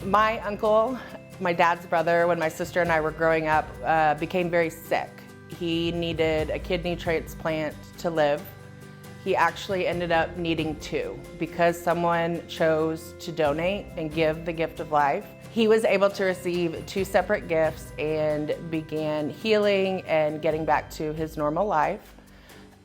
My uncle, my dad's brother, when my sister and I were growing up, became very sick. He needed a kidney transplant to live. He actually ended up needing two because someone chose to donate and give the gift of life. He was able to receive two separate gifts and began healing and getting back to his normal life.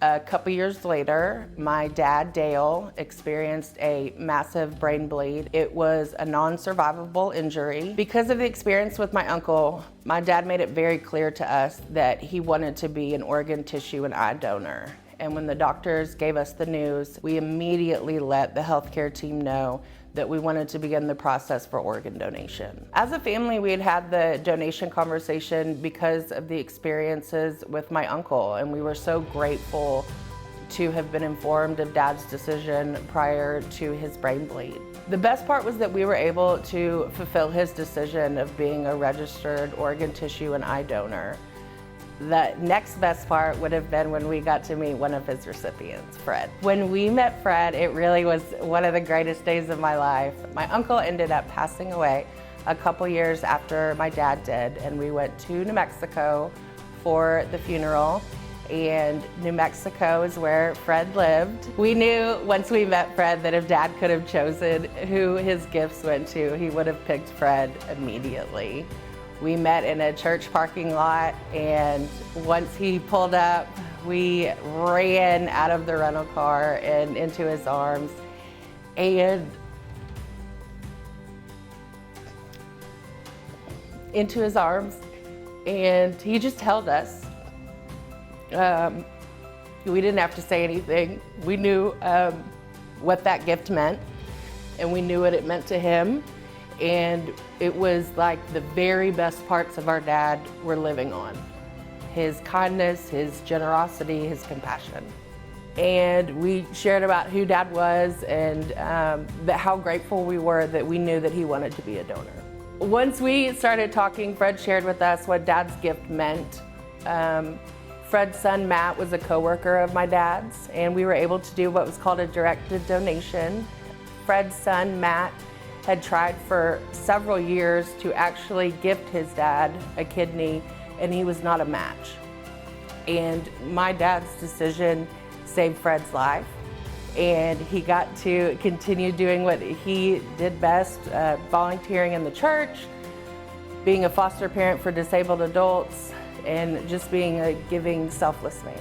A couple years later, my dad, Dale, experienced a massive brain bleed. It was a non-survivable injury. Because of the experience with my uncle, my dad made it very clear to us that he wanted to be an organ, tissue, and eye donor. And when the doctors gave us the news, we immediately let the healthcare team know that we wanted to begin the process for organ donation. As a family, we had had the donation conversation because of the experiences with my uncle, and we were so grateful to have been informed of Dad's decision prior to his brain bleed. The best part was that we were able to fulfill his decision of being a registered organ, tissue, and eye donor. The next best part would have been when we got to meet one of his recipients, Fred. When we met Fred, it really was one of the greatest days of my life. My uncle ended up passing away a couple years after my dad did, and we went to New Mexico for the funeral. And New Mexico is where Fred lived. We knew once we met Fred that if Dad could have chosen who his gifts went to, he would have picked Fred immediately. We met in a church parking lot, and once he pulled up, we ran out of the rental car and into his arms. And he just held us. We didn't have to say anything. We knew what that gift meant, and we knew what it meant to him. And it was like the very best parts of our dad were living on. His kindness, his generosity, his compassion. And we shared about who Dad was and how grateful we were that we knew that he wanted to be a donor. Once we started talking, Fred shared with us what Dad's gift meant. Fred's son, Matt, was a coworker of my dad's, and we were able to do what was called a directed donation. Fred's son, Matt, had tried for several years to actually gift his dad a kidney, and he was not a match. And my dad's decision saved Fred's life, and he got to continue doing what he did best, volunteering in the church, being a foster parent for disabled adults, and just being a giving, selfless man.